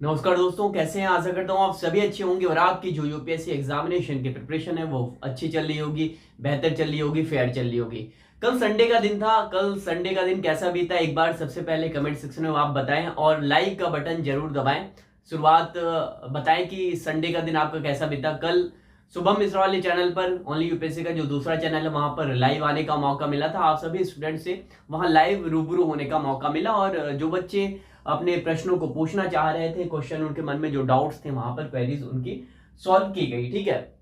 नमस्कार दोस्तों, कैसे हैं। आशा करता हूँ आप सभी अच्छे होंगे और आपकी जो यूपीएससी एग्जामिनेशन की प्रिपरेशन है वो अच्छी चल रही होगी, बेहतर चल रही होगी, फेयर चल रही होगी। कल संडे का दिन था। कल संडे का दिन कैसा बीता, एक बार सबसे पहले कमेंट सेक्शन में आप बताएं और लाइक का बटन जरूर दबाएं। शुरुआत बताएं कि संडे का दिन आपका कैसा बीता। कल शुभम मिश्रा वाले चैनल पर ओनली यूपीएससी का जो दूसरा चैनल है वहां पर लाइव आने का मौका मिला था। आप सभी स्टूडेंट से वहां लाइव रूबरू होने का मौका मिला और जो बच्चे अपने प्रश्नों को पूछना चाह रहे थे, क्वेश्चन उनके मन में जो डाउट्स थे वहां पर क्वेरीज उनकी सॉल्व की गई। ठीक है,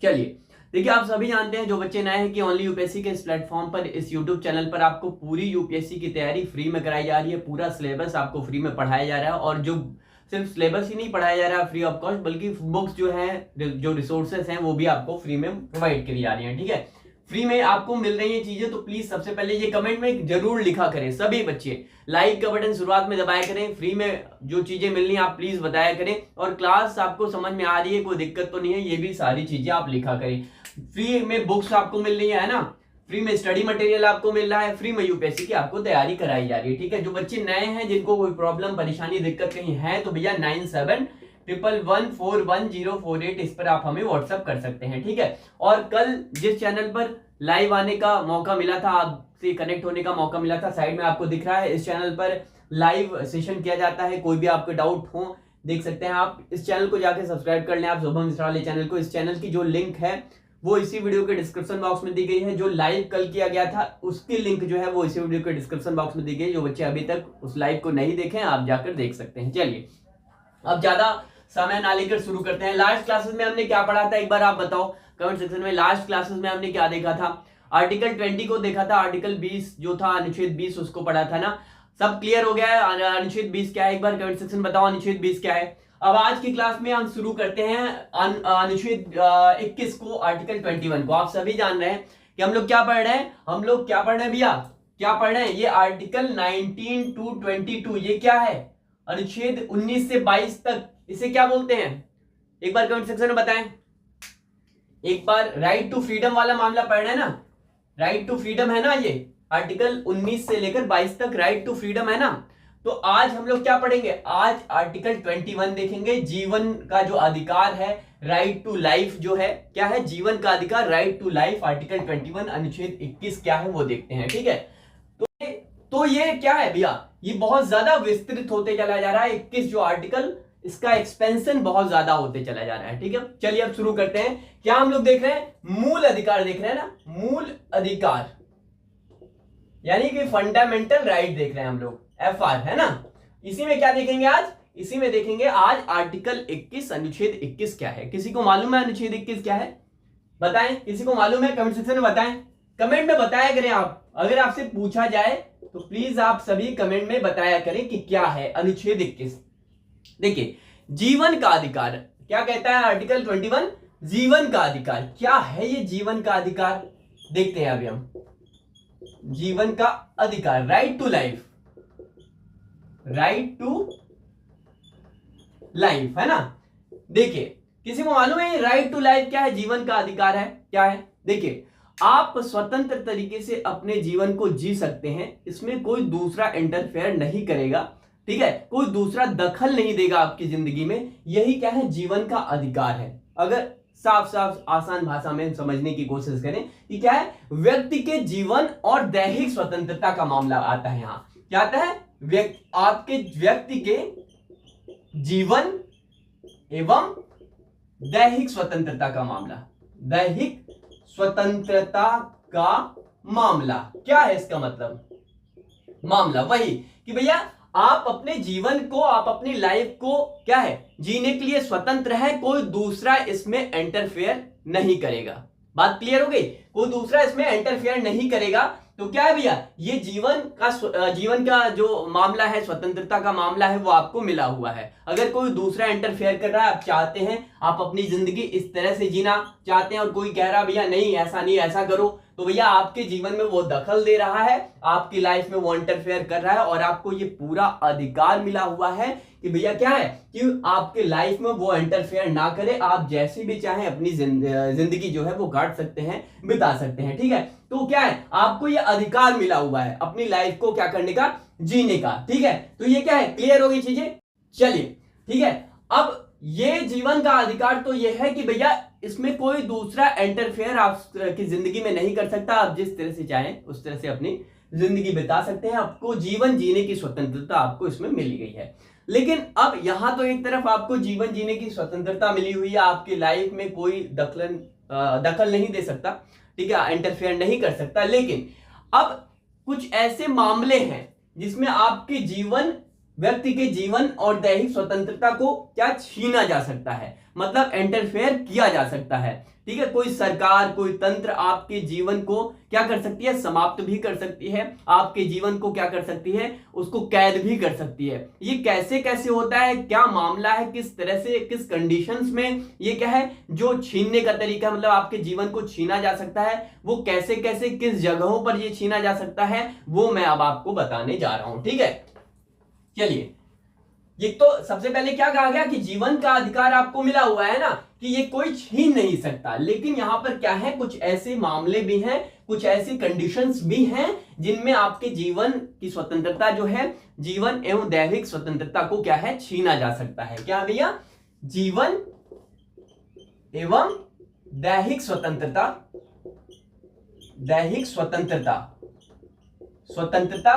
चलिए देखिए, आप सभी जानते हैं जो बच्चे नए हैं कि ओनली यूपीएससी के इस प्लेटफॉर्म पर, इस यूट्यूब चैनल पर आपको पूरी यूपीएससी की तैयारी फ्री में कराई जा रही है। पूरा सिलेबस आपको फ्री में पढ़ाया जा रहा है और जो सिर्फ सिलेबस ही नहीं पढ़ाया जा रहा है फ्री ऑफ कॉस्ट, बल्कि बुक्स जो है, जो रिसोर्सेस हैं वो भी आपको फ्री में प्रोवाइड करी जा रही है। ठीक है, फ्री में आपको मिल रही है चीजें, तो प्लीज सबसे पहले ये कमेंट में जरूर लिखा करें सभी बच्चे। लाइक का बटन शुरुआत में दबाया करें। फ्री में जो चीजें मिल रही हैं आप प्लीज बताया करें और क्लास आपको समझ में आ रही है, कोई दिक्कत तो नहीं है, ये भी सारी चीजें आप लिखा करें। फ्री में बुक्स आपको मिल रही है ना, फ्री में स्टडी मटेरियल आपको मिल रहा है, फ्री में यूपीएससी की आपको तैयारी कराई जा रही है। ठीक है, जो बच्चे नए हैं जिनको कोई प्रॉब्लम परेशानी दिक्कत कहीं है तो भैया 9711411048 इस पर आप हमें व्हाट्सअप कर सकते हैं। ठीक है, और कल जिस चैनल पर लाइव आने का मौका मिला था, आपसे कनेक्ट होने का मौका मिला था, साइड में आपको दिख रहा है, इस चैनल पर लाइव सेशन किया जाता है। कोई भी आपके डाउट हो देख सकते हैं आप। इस चैनल को जाके सब्सक्राइब कर लें आप, शुभम मिश्रा वाले चैनल को। इस चैनल की जो लिंक है वो इसी वीडियो के डिस्क्रिप्शन बॉक्स में दी गई है। जो लाइव कल किया गया था उसकी लिंक जो है वो इसी वीडियो के डिस्क्रिप्शन बॉक्स में दी गई है। जो बच्चे अभी तक उस लाइव को नहीं देखे आप जाकर देख सकते हैं। चलिए अब ज्यादा समय ना लेकर शुरू करते हैं। लास्ट क्लासेस में हमने क्या पढ़ा था एक बार आप बताओ कमेंट सेक्शन में। लास्ट क्लासेस में हमने क्या देखा था? आर्टिकल 20 को देखा था, आर्टिकल 20 जो था अनुच्छेद 20 उसको पढ़ा था ना। सब क्लियर हो गया है? अनुच्छेद 20 क्या है एक बार कमेंट सेक्शन बताओ, अनुच्छेद 20 क्या है। अब आज की क्लास में हम शुरू करते हैं अनुच्छेद 21 को, आर्टिकल 21 को। आप सभी जान रहे हैं कि हम लोग क्या पढ़ रहे हैं। हम लोग क्या पढ़ रहे हैं भैया, क्या पढ़ रहे हैं? ये आर्टिकल 19 to 22 ये क्या है? अनुच्छेद 19 से 22 तक इसे क्या बोलते हैं एक बार कमेंट सेक्शन में बताएं। एक बार राइट टू फ्रीडम वाला मामला पढ़ रहे हैं ना, राइट टू फ्रीडम है ना, ये आर्टिकल 19 से लेकर 22 तक राइट टू फ्रीडम है ना। तो आज हम लोग क्या पढ़ेंगे? आज आर्टिकल 21 देखेंगे। जीवन का जो अधिकार है, राइट टू लाइफ जो है, क्या है? जीवन का अधिकार, राइट टू लाइफ, आर्टिकल 21 अनुच्छेद 21 क्या है वो देखते हैं। ठीक है, तो ये क्या है भैया, ये बहुत ज्यादा विस्तृत होते चला जा रहा है। 21 जो आर्टिकल, इसका एक्सपेंशन बहुत ज्यादा होते चला जा रहा है। ठीक है, चलिए अब शुरू करते हैं। क्या हम लोग देख रहे हैं? मूल अधिकार देख रहे हैं ना, मूल अधिकार यानी कि फंडामेंटल राइट देख रहे हैं हम लोग, FR है ना। इसी में क्या देखेंगे आज? इसी में देखेंगे आज आर्टिकल 21 अनुच्छेद 21 क्या है। किसी को मालूम है अनुच्छेद 21 क्या है? बताएं, किसी को मालूम है? कमेंट सेक्शन में बताएं, कमेंट में बताया करें आप। अगर आपसे पूछा जाए तो प्लीज आप सभी कमेंट में बताया करें कि क्या है अनुच्छेद 21। देखिए, जीवन का अधिकार क्या कहता है आर्टिकल 21? जीवन का अधिकार क्या है? ये जीवन का अधिकार देखते हैं अभी हम। जीवन का अधिकार, right to life, right to life है ना। देखिए, किसी को मालूम है राइट टू लाइफ क्या है? जीवन का अधिकार है, क्या है? देखिए, आप स्वतंत्र तरीके से अपने जीवन को जी सकते हैं, इसमें कोई दूसरा इंटरफेयर नहीं करेगा। ठीक है, कोई दूसरा दखल नहीं देगा आपकी जिंदगी में। यही क्या है? जीवन का अधिकार है। अगर साफ साफ आसान भाषा में समझने की कोशिश करें कि क्या है, व्यक्ति के जीवन और दैहिक स्वतंत्रता का मामला आता है। यहां क्या आता है? आपके व्यक्ति के जीवन एवं दैहिक स्वतंत्रता का मामला, दैहिक स्वतंत्रता का मामला क्या है? इसका मतलब मामला वही कि भैया आप अपने जीवन को, आप अपनी लाइफ को क्या है, जीने के लिए स्वतंत्र है। कोई दूसरा इसमें इंटरफेयर नहीं करेगा। बात क्लियर हो गई? कोई दूसरा इसमें इंटरफेयर नहीं करेगा। तो क्या है भैया, ये जीवन का जो मामला है, स्वतंत्रता का मामला है, वो आपको मिला हुआ है। अगर कोई दूसरा इंटरफेयर कर रहा है, आप चाहते हैं आप अपनी जिंदगी इस तरह से जीना चाहते हैं और कोई कह रहा है भैया नहीं ऐसा नहीं ऐसा करो, तो भैया आपके जीवन में वो दखल दे रहा है, आपकी लाइफ में वो इंटरफेयर कर रहा है और आपको ये पूरा अधिकार मिला हुआ है कि भैया क्या है कि आपके लाइफ में वो इंटरफेयर ना करे। आप जैसी भी चाहें अपनी जिंदगी जो है वो काट सकते हैं, बिता सकते हैं। ठीक है, तो क्या है, आपको ये अधिकार मिला हुआ है अपनी लाइफ को क्या करने का, जीने का। ठीक है, तो ये क्या है, क्लियर हो गई चीजें। चलिए ठीक है। अब ये जीवन का अधिकार तो ये है कि भैया इसमें कोई दूसरा इंटरफेयर आपकी जिंदगी में नहीं कर सकता। आप जिस तरह से चाहें उस तरह से अपनी जिंदगी बिता सकते हैं। आपको जीवन जीने की स्वतंत्रता आपको इसमें मिली गई है। लेकिन अब यहां तो एक तरफ आपको जीवन जीने की स्वतंत्रता मिली हुई है, आपकी लाइफ में कोई दखल नहीं दे सकता, ठीक है, इंटरफेयर नहीं कर सकता। लेकिन अब कुछ ऐसे मामले हैं जिसमें आपके जीवन, व्यक्ति के जीवन और दैहिक स्वतंत्रता को क्या छीना जा सकता है, मतलब इंटरफेयर किया जा सकता है। ठीक है, कोई सरकार, कोई तंत्र आपके जीवन को क्या कर सकती है, समाप्त भी कर सकती है, आपके जीवन को क्या कर सकती है, उसको कैद भी कर सकती है। ये कैसे कैसे होता है, क्या मामला है, किस तरह से, किस कंडीशंस में ये क्या है जो छीनने का तरीका, मतलब आपके जीवन को छीना जा सकता है, वो कैसे कैसे किस जगहों पर ये छीना जा सकता है, वो मैं अब आपको बताने जा रहा हूं। ठीक है, चलिए, ये तो सबसे पहले क्या कहा गया कि जीवन का अधिकार आपको मिला हुआ है ना, कि ये कोई छीन नहीं सकता। लेकिन यहां पर क्या है, कुछ ऐसे मामले भी हैं, कुछ ऐसी कंडीशंस भी हैं जिनमें आपके जीवन की स्वतंत्रता जो है, जीवन एवं दैहिक स्वतंत्रता को क्या है, छीना जा सकता है। क्या भैया, जीवन एवं दैहिक स्वतंत्रता, दैहिक स्वतंत्रता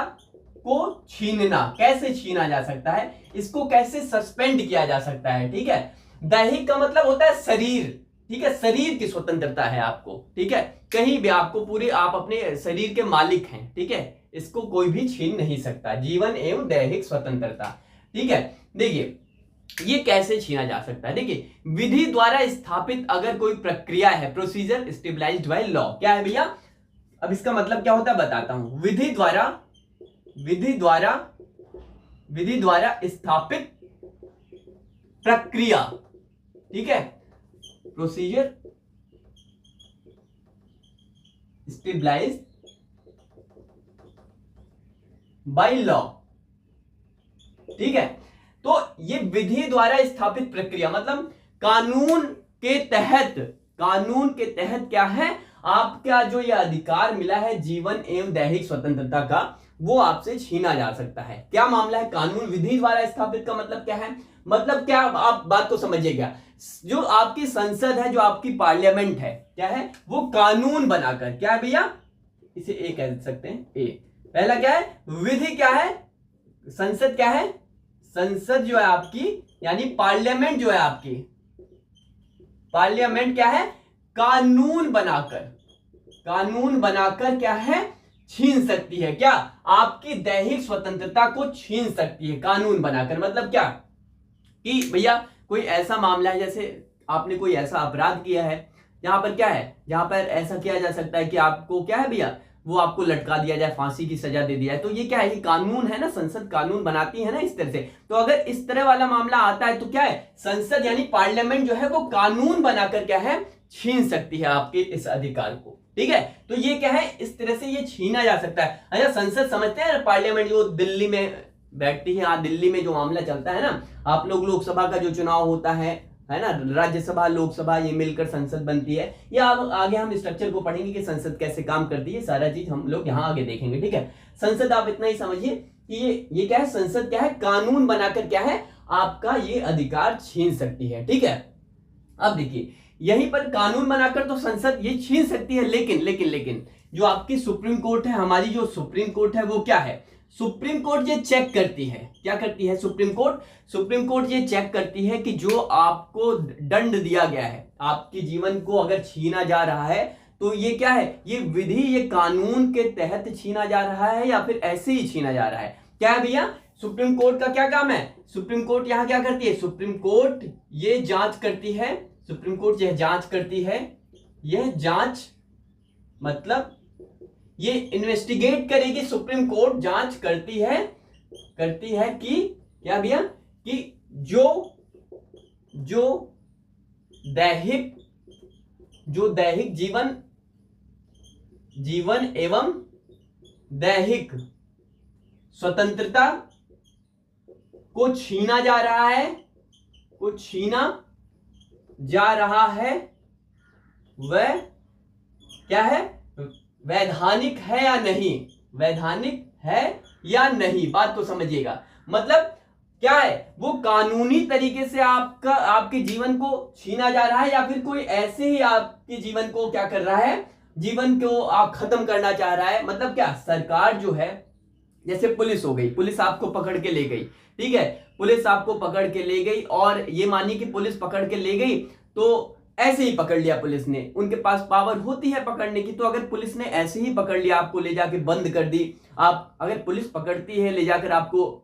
को छीनना, कैसे छीना जा सकता है, इसको कैसे सस्पेंड किया जा सकता है। ठीक है, दैहिक का मतलब होता है शरीर, ठीक है, शरीर की स्वतंत्रता है आपको, ठीक है, कहीं भी आपको पूरे, आप अपने शरीर के मालिक हैं, ठीक है, इसको कोई भी छीन नहीं सकता, जीवन एवं दैहिक स्वतंत्रता। ठीक है, देखिए ये कैसे छीना जा सकता है। देखिए, विधि द्वारा स्थापित अगर कोई प्रक्रिया है, प्रोसीजर स्टेबलाइज्ड बाय लॉ, क्या है भैया, अब इसका मतलब क्या होता है बताता हूं। विधि द्वारा स्थापित प्रक्रिया, ठीक है, प्रोसीजर स्टेबलाइज्ड बाय लॉ। ठीक है, तो ये विधि द्वारा स्थापित प्रक्रिया मतलब कानून के तहत क्या है, आपका जो ये अधिकार मिला है जीवन एवं दैहिक स्वतंत्रता का, वो आपसे छीना जा सकता है। क्या मामला है, कानून विधि द्वारा स्थापित का मतलब क्या है, मतलब क्या, आप बात को समझिएगा, जो आपकी संसद है, जो आपकी पार्लियामेंट है, क्या है, वो कानून बनाकर, क्या है भैया, इसे ए कह सकते हैं, ए पहला क्या है, विधि क्या है, संसद क्या है, संसद जो है आपकी, यानी पार्लियामेंट जो है आपकी, पार्लियामेंट क्या है, कानून बनाकर क्या है, छीन सकती है, क्या, आपकी दैहिक स्वतंत्रता को छीन सकती है कानून बनाकर। मतलब क्या कि भैया कोई ऐसा मामला है, जैसे आपने कोई ऐसा अपराध किया है जहां पर क्या है, जहां पर ऐसा किया जा सकता है कि आपको क्या है भैया, वो आपको लटका दिया जाए, फांसी की सजा दे दिया है, तो ये क्या है, ये कानून है ना, संसद कानून बनाती है ना इस तरह से। तो अगर इस तरह वाला मामला आता है तो क्या है, संसद यानी पार्लियामेंट जो है वो कानून बनाकर क्या है, छीन सकती है आपके इस अधिकार को। ठीक है, तो ये क्या है, इस तरह से ये छीना जा सकता है। अच्छा, संसद समझते हैं पार्लियामेंट जो दिल्ली में बैठती है, हाँ, दिल्ली में जो मामला चलता है ना, आप लोग लोकसभा का जो चुनाव होता है ना, राज्यसभा लोकसभा ये मिलकर संसद बनती है, या आगे हम स्ट्रक्चर को पढ़ेंगे कि संसद कैसे काम करती है, सारा चीज हम लोग यहाँ आगे देखेंगे। ठीक है, संसद आप इतना ही समझिए कि ये क्या है, संसद क्या है, कानून बनाकर क्या है, आपका ये अधिकार छीन सकती है। ठीक है, अब देखिए यहीं पर कानून बनाकर तो संसद ये छीन सकती है, लेकिन जो आपकी सुप्रीम कोर्ट है, हमारी जो सुप्रीम कोर्ट है, वो क्या है, सुप्रीम कोर्ट ये चेक करती है, क्या करती है सुप्रीम कोर्ट ये चेक करती है कि जो आपको दंड दिया गया है, आपके जीवन को अगर छीना जा रहा है, तो ये क्या है, ये विधि, ये कानून के तहत छीना जा रहा है या फिर ऐसे ही छीना जा रहा है। क्या है भैया, सुप्रीम कोर्ट का क्या काम है, सुप्रीम कोर्ट यहां क्या करती है, सुप्रीम कोर्ट ये जांच करती है, सुप्रीम कोर्ट यह जांच करती है, यह जांच मतलब ये इन्वेस्टिगेट करेगी, सुप्रीम कोर्ट जांच करती है कि क्या भैया, कि जो दैहिक जीवन एवं दैहिक स्वतंत्रता को छीना जा रहा है, वह क्या है, वैधानिक है या नहीं, बात को समझिएगा। मतलब क्या है, वो कानूनी तरीके से आपके जीवन को छीना जा रहा है, या फिर कोई ऐसे ही आपके जीवन को क्या कर रहा है, जीवन को आप खत्म करना चाह रहा है। मतलब क्या, सरकार जो है, जैसे पुलिस हो गई, पुलिस आपको पकड़ के ले गई, ठीक है, पुलिस आपको पकड़ के ले गई, और ये मानिए कि पुलिस पकड़ के ले गई तो ऐसे ही पकड़ लिया पुलिस ने, उनके पास पावर होती है पकड़ने की। तो अगर पुलिस ने ऐसे ही पकड़ लिया, आपको ले जाके बंद कर दी, आप अगर पुलिस पकड़ती है, ले जाकर आपको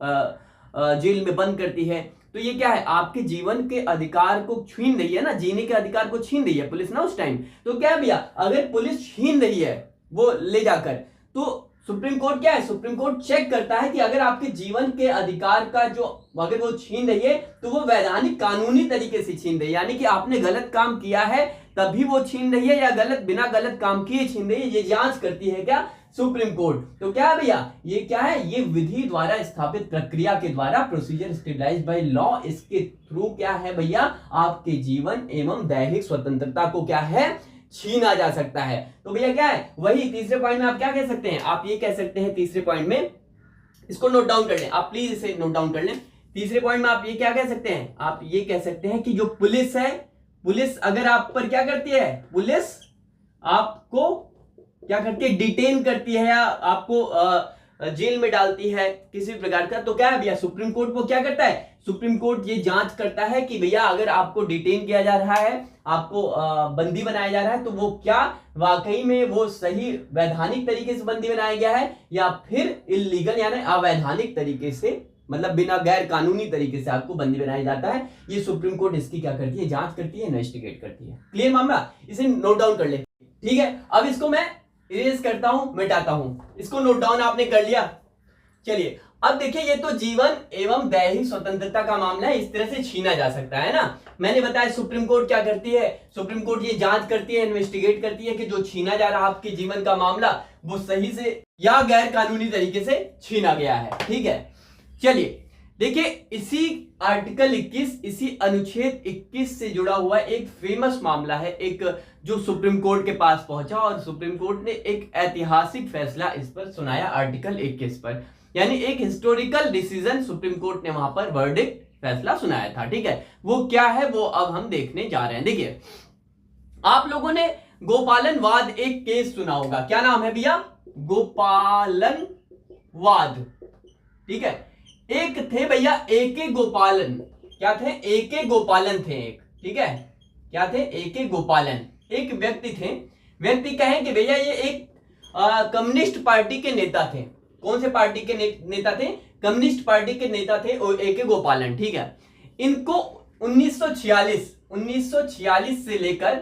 जेल में बंद करती है, तो ये क्या है, आपके जीवन के अधिकार को छीन रही है ना, जीने के अधिकार को छीन रही है पुलिस ना उस टाइम। तो क्या भैया, अगर पुलिस छीन रही है वो ले जाकर, तो सुप्रीम कोर्ट क्या है, सुप्रीम कोर्ट चेक करता है कि अगर आपके जीवन के अधिकार का जो अगर वो छीन रही है तो वो वैधानिक कानूनी तरीके से छीन रही है, यानी कि आपने गलत काम किया है तभी वो छीन रही है, या गलत बिना गलत काम किए छीन रही है, ये जांच करती है क्या, सुप्रीम कोर्ट। तो क्या है भैया, ये क्या है, ये विधि द्वारा स्थापित प्रक्रिया के द्वारा, प्रोसीजर स्टेबलाइज्ड बाय लॉ, इसके थ्रू क्या है भैया, आपके जीवन एवं दैहिक स्वतंत्रता को क्या है, छीना जा सकता है। तो भैया क्या है, वही तीसरे पॉइंट में आप क्या कह सकते हैं, आप ये कह सकते हैं तीसरे पॉइंट में, इसको नोट डाउन कर लें आप, प्लीज इसे नोट डाउन कर लें। तीसरे पॉइंट में आप ये क्या कह सकते हैं, आप ये कह सकते हैं कि जो पुलिस है, पुलिस अगर आप पर क्या करती है, पुलिस आपको क्या करती है, डिटेन करती है, या आपको जेल में डालती है किसी प्रकार का, तो क्या है भैया, सुप्रीम कोर्ट वो क्या करता है, सुप्रीम कोर्ट ये जांच करता है कि भैया अगर आपको डिटेन किया जा रहा है, आपको बंदी बनाया जा रहा है, तो वो क्या वाकई में वो सही वैधानिक तरीके से बंदी बनाया गया है, या फिर इलीगल यानी अवैधानिक तरीके से, मतलब बिना गैर कानूनी तरीके से आपको बंदी बनाया जाता है। ये सुप्रीम कोर्ट इसकी क्या करती है, जांच करती है, इन्वेस्टिगेट करती है। क्लियर मामला, इसे नोट डाउन कर ले, ठीक है। अब इसको मैं इरेज करता हूं, मिटाता हूं, इसको नोट डाउन आपने कर लिया। चलिए अब देखिए, ये तो जीवन एवं दैहिक स्वतंत्रता का मामला है, इस तरह से छीना जा सकता है ना। मैंने बताया सुप्रीम कोर्ट क्या करती है, सुप्रीम कोर्ट ये जांच करती है, इन्वेस्टिगेट करती है कि जो छीना जा रहा आपके जीवन का मामला वो सही से या गैर कानूनी तरीके से छीना गया है, ठीक है। चलिए देखिए, इसी आर्टिकल 21, इसी अनुच्छेद 21 से जुड़ा हुआ एक फेमस मामला है, एक जो सुप्रीम कोर्ट के पास पहुंचा, और सुप्रीम कोर्ट ने एक ऐतिहासिक फैसला इस पर सुनाया, आर्टिकल 21 पर, यानी एक हिस्टोरिकल डिसीजन सुप्रीम कोर्ट ने वहां पर वर्डिक्ट फैसला सुनाया था, ठीक है। वो क्या है वो अब हम देखने जा रहे हैं। देखिए, आप लोगों ने गोपालन वाद एक केस सुना होगा, क्या नाम है भैया, गोपालन वाद, ठीक है। एक थे भैया एके गोपालन, क्या थे, एके गोपालन थे एक, ठीक है, क्या थे, एके गोपालन, एक व्यक्ति थे। व्यक्ति कहें कि भैया ये एक कम्युनिस्ट पार्टी के नेता थे। कौन से पार्टी के नेता थे, कम्युनिस्ट पार्टी के नेता थे एके गोपालन, ठीक है। इनको 1946 से लेकर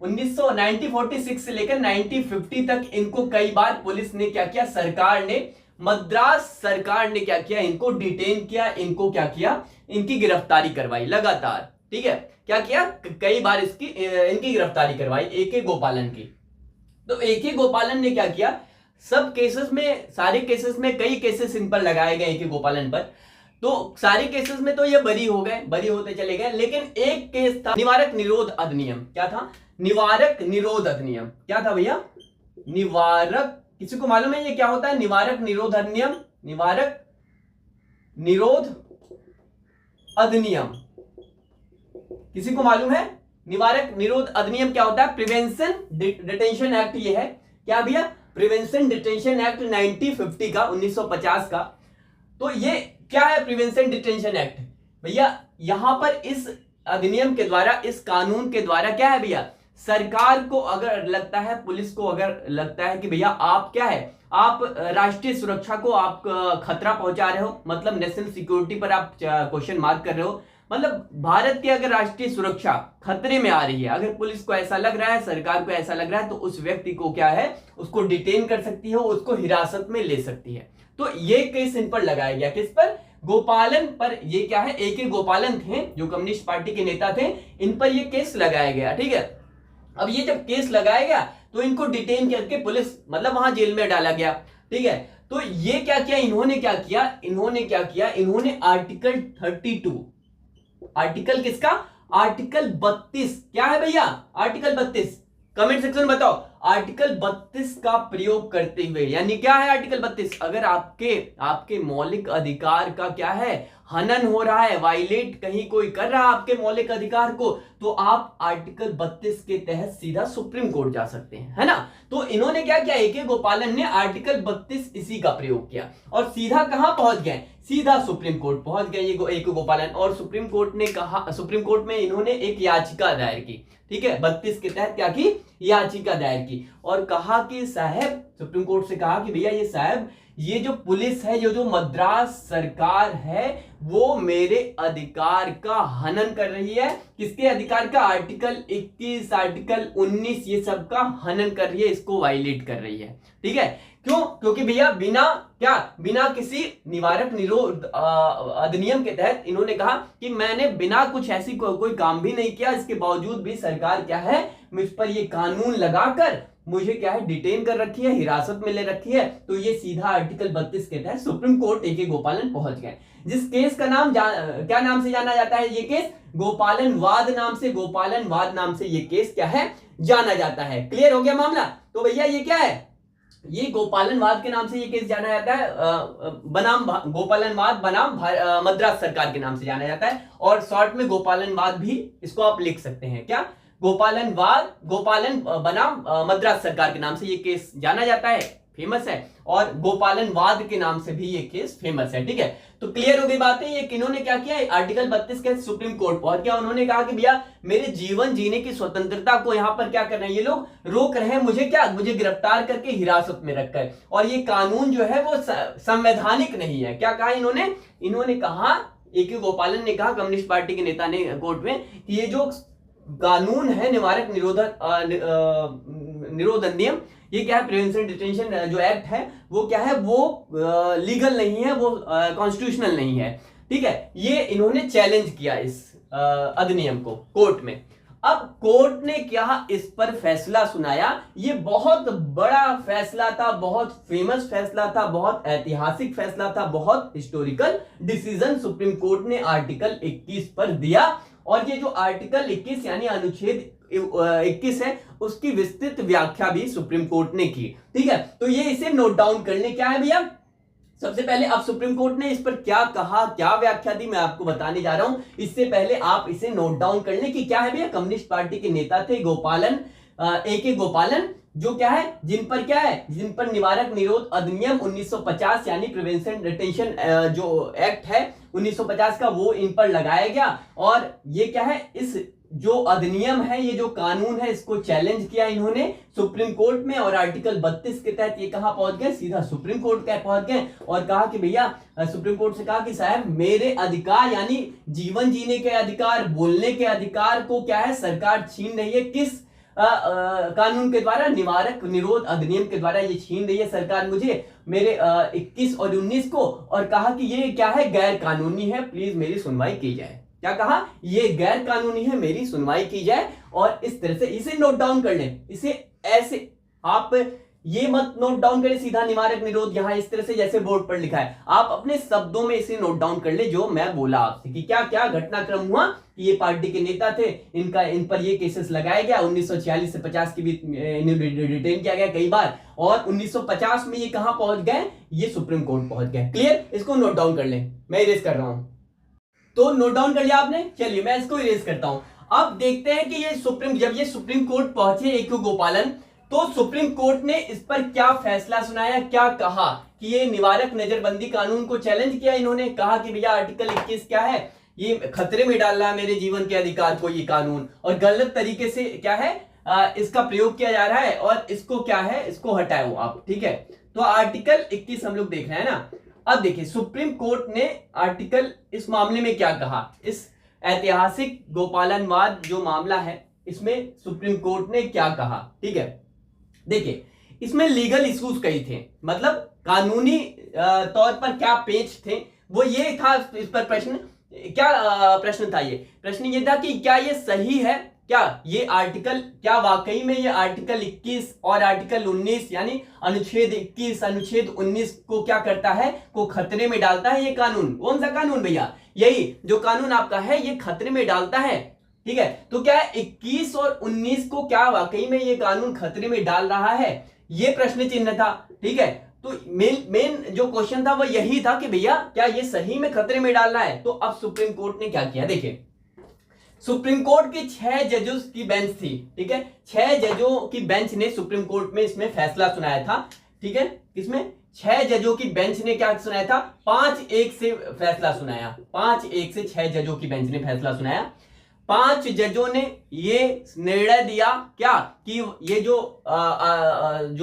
1946 से लेकर 1950 तक इनको कई बार पुलिस ने क्या किया, सरकार ने, मद्रास सरकार ने क्या किया, इनको डिटेन किया, इनको क्या किया, इनकी गिरफ्तारी करवाई लगातार, ठीक है। क्या किया, कई बार इनकी गिरफ्तारी करवाई एके गोपालन की। तो एके गोपालन ने क्या किया, सब केसेस में, सारे केसेस में, कई केसेस इन पर लगाए गए एके गोपालन पर, तो सारे केसेस में तो ये बरी हो गए, बरी होते चले गए, लेकिन एक केस था निवारक निरोध अधिनियम। क्या था, निवारक निरोध अधिनियम, क्या था भैया, निवारक, किसी को मालूम है ये क्या होता है, निवारक निरोध अधिनियम, निवारक निरोध अधिनियम, किसी को मालूम है, निवारक निरोध अधिनियम क्या होता है, प्रिवेंशन डिटेंशन एक्ट ये है, क्या भैया, प्रिवेंशन डिटेंशन एक्ट 1950 का, 1950 का। तो ये क्या है प्रिवेंशन डिटेंशन एक्ट भैया, यहां पर इस अधिनियम के द्वारा, इस कानून के द्वारा क्या है भैया, सरकार को अगर लगता है, पुलिस को अगर लगता है कि भैया आप क्या है, आप राष्ट्रीय सुरक्षा को आप खतरा पहुंचा रहे हो, मतलब नेशनल सिक्योरिटी पर आप क्वेश्चन मार्क कर रहे हो, मतलब भारत की अगर राष्ट्रीय सुरक्षा खतरे में आ रही है, अगर पुलिस को ऐसा लग रहा है, सरकार को ऐसा लग रहा है, तो उस व्यक्ति को क्या है, उसको डिटेन कर सकती है, उसको हिरासत में ले सकती है। तो ये केस इन पर लगाया गया, किस पर, गोपालन पर। ये क्या है, एके गोपालन थे जो कम्युनिस्ट पार्टी के नेता थे, इन पर ये केस लगाया गया, ठीक है। अब ये जब केस लगाया गया तो इनको डिटेन करके पुलिस, मतलब वहां जेल में डाला गया, ठीक है। तो ये क्या किया, इन्होंने क्या किया, इन्होंने आर्टिकल 32, आर्टिकल किसका, आर्टिकल 32, क्या है भैया, आर्टिकल 32, कमेंट सेक्शन में बताओ, आर्टिकल 32 का प्रयोग करते हुए, यानी क्या है आर्टिकल 32, अगर आपके मौलिक अधिकार का क्या है, हनन हो रहा है, वायलेट कहीं कोई कर रहा है आपके मौलिक अधिकार को, तो आप आर्टिकल 32 के तहत सीधा सुप्रीम कोर्ट जा सकते हैं, है ना। तो इन्होंने क्या किया, ए के गोपालन ने आर्टिकल 32 इसी का प्रयोग किया और सीधा कहां पहुंच गए, सीधा सुप्रीम कोर्ट पहुंच गए ये ए के गोपालन। और सुप्रीम कोर्ट ने कहा, सुप्रीम कोर्ट में इन्होंने एक याचिका दायर की, ठीक है, 32 के तहत क्या की, याचिका दायर की और कहा कि साहब, सुप्रीम कोर्ट से कहा कि भैया ये साहब, ये जो पुलिस है, ये जो मद्रास सरकार है, वो मेरे अधिकार का हनन कर रही है। किसके अधिकार का, आर्टिकल 21, आर्टिकल 19, ये सब का हनन कर रही है, इसको वायलेट कर रही है, ठीक है। क्यों, क्योंकि भैया बिना किसी निवारक निरोध अधिनियम के तहत इन्होंने कहा कि मैंने बिना कुछ ऐसी कोई काम भी नहीं किया, इसके बावजूद भी सरकार क्या है, मुझ पर ये कानून लगाकर मुझे क्या है, डिटेन कर रखी है, हिरासत में ले रखी है। तो ये सीधा आर्टिकल 32 के तहत सुप्रीम कोर्ट ए के गोपालन पहुंच गए। जिस केस का नाम क्या नाम से जाना जाता है, ये केस गोपालन वाद नाम से ये केस क्या है, जाना जाता है। क्लियर हो गया मामला। तो भैया ये क्या है, ये गोपालन वाद के नाम से ये केस जाना जाता है, बनाम गोपालन वाद बनाम मद्रास सरकार के नाम से जाना जाता है और शॉर्ट में गोपालन वाद भी इसको आप लिख सकते हैं। क्या, गोपालन बनाम मद्रास सरकार के नाम से ये केस जाना जाता है, फेमस है, और गोपालन वाद के नाम से भी ये केस फेमस है, ठीक है। तो क्लियर हो गई बात है। ये किन्होंने क्या किया, आर्टिकल 32 के सुप्रीम कोर्ट पहुंच गया। उन्होंने कहा कि भैया मेरे जीवन जीने की स्वतंत्रता को यहां पर क्या कर रहे हैं, ये लोग रोक रहे हैं, मुझे गिरफ्तार करके हिरासत में रखकर, और ये कानून जो है वो संवैधानिक नहीं है। क्या कहा इन्होंने कहा, ए के गोपालन ने कहा, कम्युनिस्ट पार्टी के नेता ने कोर्ट में, कि ये जो कानून है निवारक निरोध अधिनियम, ये क्या है, प्रिवेंशन डिटेंशन जो एक्ट है वो क्या है, वो लीगल नहीं है, वो कॉन्स्टिट्यूशनल नहीं है, ठीक है। ये इन्होंने चैलेंज किया इस अधिनियम को कोर्ट में। अब कोर्ट ने क्या इस पर फैसला सुनाया। ये बहुत बड़ा फैसला था, बहुत फेमस फैसला था, बहुत ऐतिहासिक फैसला था, बहुत हिस्टोरिकल डिसीजन सुप्रीम कोर्ट ने आर्टिकल 21 पर दिया। और ये जो आर्टिकल 21 यानी अनुच्छेद 21 है, उसकी विस्तृत व्याख्या भी सुप्रीम कोर्ट ने की, ठीक है। तो ये इसे नोट डाउन कर ले। क्या है भैया, सबसे पहले अब सुप्रीम कोर्ट ने इस पर क्या कहा, क्या व्याख्या दी, मैं आपको बताने जा रहा हूं। इससे पहले आप इसे नोट डाउन कर लें कि क्या है भैया, कम्युनिस्ट पार्टी के नेता थे ए के गोपालन, जो क्या है, जिन पर निवारक निरोध अधिनियम 1950 यानी प्रिवेंशन डिटेंशन जो एक्ट है 1950 का, वो इन पर लगाया गया। और ये क्या है, इस जो अधिनियम है, ये जो कानून है, इसको चैलेंज किया इन्होंने सुप्रीम कोर्ट में, और आर्टिकल 32 के तहत ये कहां पहुंच गए, सीधा सुप्रीम कोर्ट के पहुंच गए और कहा कि भैया, सुप्रीम कोर्ट से कहा कि साहब मेरे अधिकार यानी जीवन जीने के अधिकार, बोलने के अधिकार को क्या है, सरकार छीन रही है। किस कानून के द्वारा, निवारक निरोध अधिनियम के द्वारा ये छीन रही है सरकार मुझे, मेरे 21 और 19 को, और कहा कि ये क्या है, गैर कानूनी है, प्लीज मेरी सुनवाई की जाए। क्या कहा, ये गैर कानूनी है, मेरी सुनवाई की जाए। और इस तरह से इसे नोट डाउन कर लें, इसे ऐसे आप ये मत नोट डाउन करें सीधा निवारक निरोध यहां इस तरह से जैसे बोर्ड पर लिखा है, आप अपने शब्दों में इसे नोट डाउन कर ले जो मैं बोला आपसे कि क्या क्या घटनाक्रम हुआ। ये पार्टी के नेता थे, इन पर ये केसेस लगाया गया, 1946 से 50 के बीच डिटेन किया गया कई बार, और 1950 में ये कहां पहुंच गए, ये सुप्रीम कोर्ट पहुंच गए। क्लियर, इसको नोट डाउन कर लें, मैं इरेज कर रहा हूं। तो नोट डाउन कर लिया आपने, चलिए मैं इसको इरेज करता हूं। अब देखते हैं कि जब ये सुप्रीम कोर्ट पहुंचे ए के गोपालन, तो सुप्रीम कोर्ट ने इस पर क्या फैसला सुनाया, क्या कहा कि ये निवारक नजरबंदी कानून को चैलेंज किया। इन्होंने कहा कि भैया आर्टिकल 21 क्या है, ये खतरे में डाल रहा है मेरे जीवन के अधिकार को ये कानून, और गलत तरीके से क्या है इसका प्रयोग किया जा रहा है, और इसको क्या है, इसको हटाओ आप, ठीक है। तो आर्टिकल 21 हम लोग देख रहे हैं ना। अब देखिए सुप्रीम कोर्ट ने आर्टिकल इस मामले में क्या कहा, इस ऐतिहासिक गोपालनवाद जो मामला है इसमें सुप्रीम कोर्ट ने क्या कहा, ठीक है। देखिए इसमें लीगल इश्यूज कई थे, मतलब कानूनी तौर पर क्या पेच थे, वो ये था। इस पर प्रश्न था, ये प्रश्न ये था कि क्या ये सही है, क्या ये आर्टिकल, क्या वाकई में ये आर्टिकल 21 और आर्टिकल 19 यानी अनुच्छेद 21 अनुच्छेद 19 को क्या करता है, को खतरे में डालता है। ये कानून कौन सा कानून भैया, यही जो कानून आपका है ये खतरे में डालता है, ठीक है। तो क्या 21 और 19 को क्या वाकई में ये कानून खतरे में डाल रहा है, ये प्रश्न चिन्ह था, ठीक है। तो मेन जो क्वेश्चन था वो यही था कि भैया क्या ये सही में खतरे में डालना है। तो अब सुप्रीम कोर्ट ने क्या किया, देखिए सुप्रीम कोर्ट की 6 जजेस की बेंच थी, ठीक है, 6 जजों की बेंच ने सुप्रीम कोर्ट में इसमें फैसला सुनाया था, ठीक है, इसमें 6 जजों की बेंच ने क्या सुनाया था, 5-1 से फैसला सुनाया, 5-1 से 6 जजों की बेंच ने फैसला सुनाया। 5 जजों ने ये निर्णय दिया क्या कि ये जो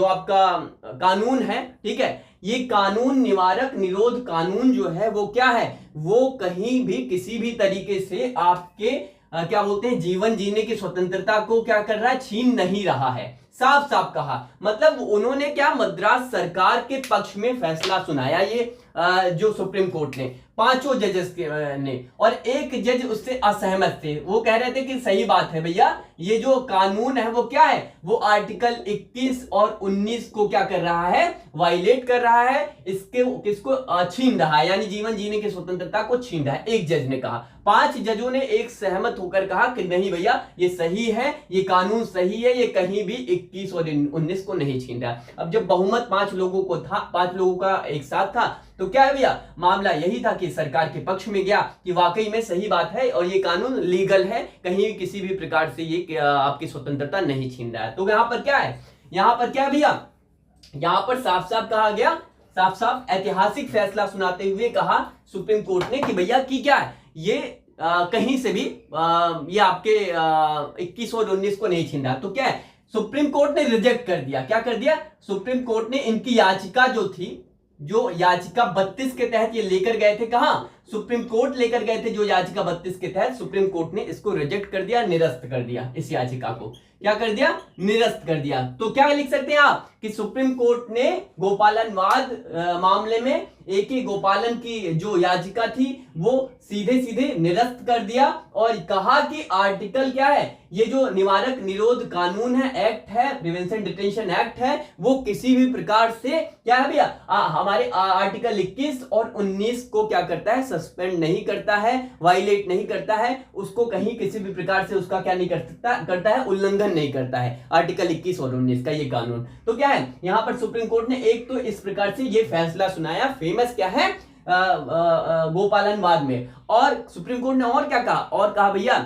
आपका कानून है, ठीक है, ये कानून निवारक निरोध कानून जो है वो क्या है, वो कहीं भी किसी भी तरीके से आपके क्या बोलते हैं जीवन जीने की स्वतंत्रता को क्या कर रहा है, छीन नहीं रहा है। साफ साफ कहा, मतलब उन्होंने क्या मद्रास सरकार के पक्ष में फैसला सुनाया ये जो सुप्रीम कोर्ट ने, 5 जजेस ने, और एक जज उससे असहमत थे। वो कह रहे थे कि सही बात है भैया, ये जो कानून है वो क्या है, वो आर्टिकल 21 और 19 को क्या कर रहा है, वायलेट कर रहा है, इसके किसको छीन रहा है, यानी जीवन जीने की स्वतंत्रता को छीन रहा है, एक जज ने कहा। 5 जजों ने एक सहमत होकर कहा कि नहीं भैया ये सही है, ये कानून सही है, ये कहीं भी 21 और 19 को नहीं छीन रहा। अब जब बहुमत 5 लोगों को था, 5 लोगों का एक साथ था, तो क्या है भैया, मामला यही था कि सरकार के पक्ष में गया कि वाकई में सही बात है और ये कानून लीगल है, कहीं किसी भी प्रकार से ये आपकी स्वतंत्रता नहीं छीन रहा है। तो यहां पर क्या है, यहां पर क्या भैया, यहां पर साफ साफ कहा गया, साफ साफ ऐतिहासिक फैसला सुनाते हुए कहा सुप्रीम कोर्ट ने कि भैया की क्या है, ये कहीं से भी ये आपके 21 और 19 को नहीं छीन रहा। तो क्या है, सुप्रीम कोर्ट ने रिजेक्ट कर दिया, क्या कर दिया, सुप्रीम कोर्ट ने इनकी याचिका जो थी, जो याचिका 32 के तहत ये लेकर गए थे, कहां, सुप्रीम कोर्ट लेकर गए थे, जो याचिका 32 के तहत सुप्रीम कोर्ट ने इसको रिजेक्ट कर दिया, निरस्त कर दिया, इस याचिका को क्या कर दिया, निरस्त कर दिया। तो क्या लिख सकते हैं आप कि सुप्रीम कोर्ट ने गोपालन वाद मामले में AK गोपालन की जो याचिका थी वो सीधे सीधे निरस्त कर दिया और कहा कि आर्टिकल क्या है, ये जो निवारक निरोध कानून है, एक्ट है, प्रिवेंशन डिटेंशन एक्ट है, वो किसी भी प्रकार से क्या है भैया, हमारे आर्टिकल 21 और 19 को क्या करता है, सस्पेंड नहीं करता है, वायलेट नहीं करता है, उसको कहीं किसी भी प्रकार से उसका क्या नहीं करता है, उल्लंघन नहीं करता है आर्टिकल 21 और 19 का ये कानून। तो क्या है, यहां पर सुप्रीम कोर्ट ने एक तो इस प्रकार से ये फैसला सुनाया, फेमस क्या है गोपालन वाद में, और सुप्रीम कोर्ट ने और क्या कहा, और कहा भैया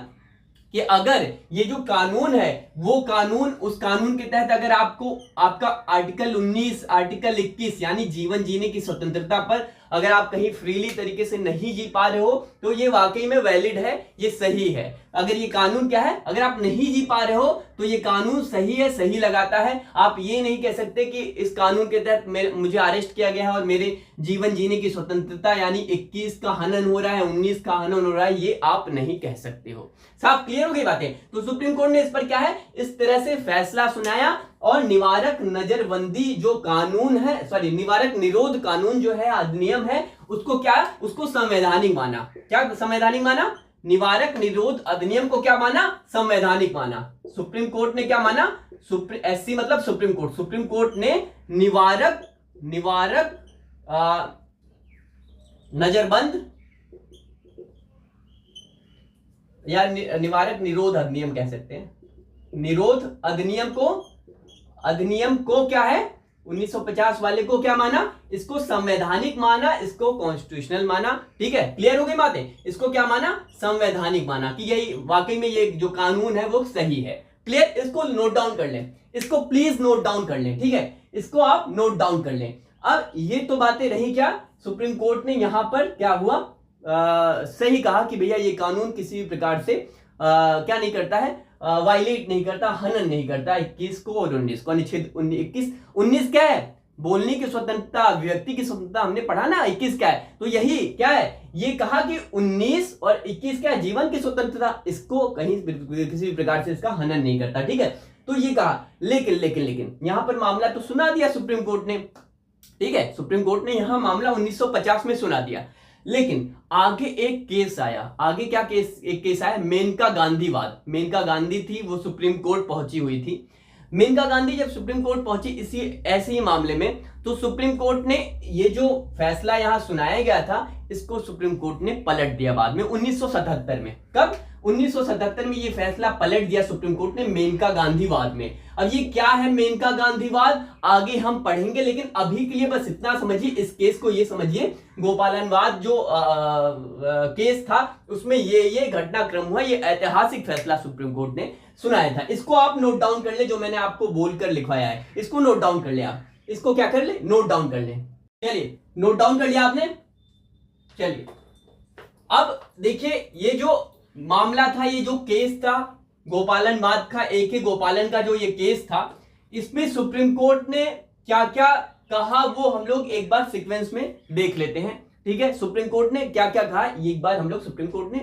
कि अगर ये जो कानून है वो कानून, उस कानून के तहत अगर आपको आपका आर्टिकल 19, आर्टिकल 21 यानी जीवन जीने की स्वतंत्रता पर अगर आप कहीं फ्रीली तरीके से नहीं जी पा रहे हो तो ये वाकई में वैलिड है, ये सही है। अगर ये कानून क्या है, अगर आप नहीं जी पा रहे हो तो ये कानून सही है, सही लगाता है। आप ये नहीं कह सकते कि इस कानून के तहत मुझे अरेस्ट किया गया है और मेरे जीवन जीने की स्वतंत्रता यानी 21 का हनन हो रहा है, 19 का हनन हो रहा है, ये आप नहीं कह सकते हो। साफ क्लियर हो गई बातें। तो सुप्रीम कोर्ट ने इस पर क्या है, इस तरह से फैसला सुनाया और निवारक नजरबंदी जो कानून है, सॉरी निवारक निरोध कानून जो है, अधिनियम है, उसको क्या, उसको संवैधानिक माना। क्या संवैधानिक माना, निवारक निरोध अधिनियम को क्या माना, संवैधानिक माना। सुप्रीम कोर्ट ने क्या माना, SC मतलब सुप्रीम कोर्ट, सुप्रीम कोर्ट ने निवारक नजरबंद या निवारक निरोध अधिनियम कह सकते हैं, निरोध अधिनियम को क्या है, 1950 वाले को क्या माना, इसको संवैधानिक माना, इसको कॉन्स्टिट्यूशनल माना। ठीक है, क्लियर हो गई बातें। इसको क्या माना, संवैधानिक माना कि यही वाकई में ये जो कानून है वो सही है। क्लियर, इसको नोट डाउन कर लें, इसको प्लीज नोट डाउन कर लें। ठीक है, इसको आप नोट डाउन कर लें। अब ये तो बातें रही क्या, सुप्रीम कोर्ट ने यहां पर क्या हुआ, सही कहा कि भैया ये कानून किसी भी प्रकार से क्या नहीं करता है, वायलेट नहीं करता, हनन नहीं करता 21 को और 19 को। अनुच्छेद 19 क्या है, बोलने की स्वतंत्रता, व्यक्ति की स्वतंत्रता, हमने पढ़ा ना। 21 क्या है, तो यही क्या है, ये कहा कि 19 और 21 क्या है, जीवन की स्वतंत्रता, इसको कहीं किसी भी प्रकार से इसका हनन नहीं करता। ठीक है, तो ये कहा। लेकिन यहां पर मामला तो सुना दिया सुप्रीम कोर्ट ने। ठीक है, सुप्रीम कोर्ट ने यहां मामला 1950 में सुना दिया, लेकिन आगे एक केस आया। आगे क्या केस, एक केस आया, मेनका गांधी वाद। मेनका गांधी थी, वो सुप्रीम कोर्ट पहुंची हुई थी। मेनका गांधी जब सुप्रीम कोर्ट पहुंची इसी ऐसे ही मामले में, तो सुप्रीम कोर्ट ने ये जो फैसला यहां सुनाया गया था, इसको सुप्रीम कोर्ट ने पलट दिया बाद में 1977 में। कब, 1977 में ये फैसला पलट दिया सुप्रीम कोर्ट ने मेनका गांधीवाद में। अब ये क्या है मेनका गांधीवाद आगे हम पढ़ेंगे, लेकिन अभी के लिए बस इतना समझिए, इस केस को ये समझिए, गोपालनवाद जो केस था उसमें ये घटनाक्रम हुआ, ये ऐतिहासिक फैसला सुप्रीम कोर्ट ने सुनाया था। इसको आप नोट डाउन कर ले, जो मैंने आपको बोलकर लिखवाया है इसको नोट डाउन कर ले, आप इसको क्या कर ले, नोट डाउन कर ले। चलिए नोट डाउन कर लिया आपने। चलिए अब देखिए ये जो मामला था, ये जो केस था गोपालनवाद का, AK गोपालन का जो ये केस था, इसमें सुप्रीम कोर्ट ने क्या क्या कहा वो हम लोग एक बार सीक्वेंस में देख लेते हैं। ठीक है, सुप्रीम कोर्ट ने क्या क्या कहा एक बार हम लोग सुप्रीम कोर्ट ने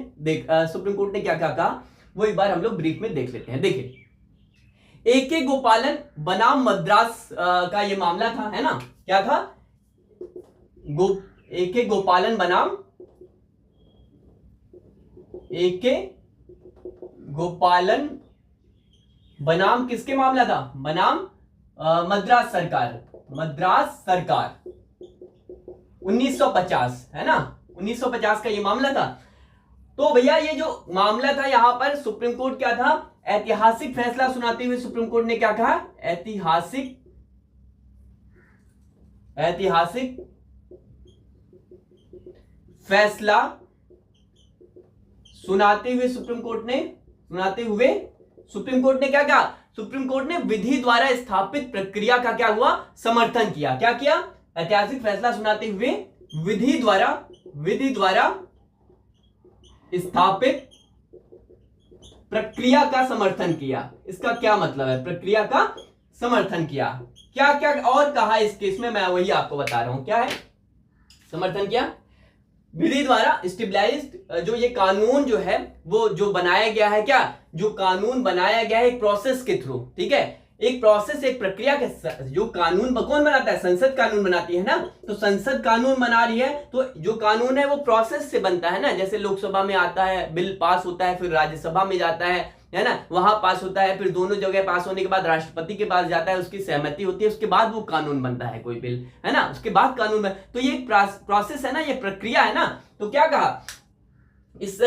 क्या क्या कहा वो एक बार हम लोग ब्रीफ में देख लेते हैं। देखिए AK गोपालन बनाम मद्रास का ये मामला था, है ना, क्या था, AK गोपालन बनाम AK गोपालन बनाम किसके मामला था, बनाम मद्रास सरकार 1950, है ना, 1950 का ये मामला था। तो भैया ये जो मामला था यहां पर सुप्रीम कोर्ट क्या था, ऐतिहासिक फैसला सुनाते हुए सुप्रीम कोर्ट ने क्या कहा, ऐतिहासिक फैसला सुनाते हुए सुप्रीम कोर्ट ने क्या कहा, सुप्रीम कोर्ट ने विधि द्वारा स्थापित प्रक्रिया का क्या हुआ, समर्थन किया। क्या किया, ऐतिहासिक फैसला सुनाते हुए विधि द्वारा स्थापित प्रक्रिया का समर्थन किया। इसका क्या मतलब है, प्रक्रिया का समर्थन किया। क्या क्या और कहा इस केस में, मैं वही आपको बता रहा हूं, क्या है, समर्थन किया विधि द्वारा स्टेबलाइज्ड, जो ये कानून जो है वो जो बनाया गया है, क्या जो कानून बनाया गया है एक प्रोसेस के थ्रू, ठीक है, एक प्रोसेस, एक प्रक्रिया के, जो कानून कौन बनाता है, संसद कानून बनाती है ना, तो संसद कानून बना रही है, तो जो कानून है वो प्रोसेस से बनता है ना, जैसे लोकसभा में आता है, बिल पास होता है, फिर राज्यसभा में जाता है ना, वहां पास होता है, फिर दोनों जगह पास होने के बाद राष्ट्रपति के पास जाता है, उसकी सहमति होती है, उसके बाद वो कानून बनता है कोई बिल, है ना, उसके बाद कानून बन, तो ये प्रोसेस है ना, ये प्रक्रिया है ना। तो क्या कहा, इस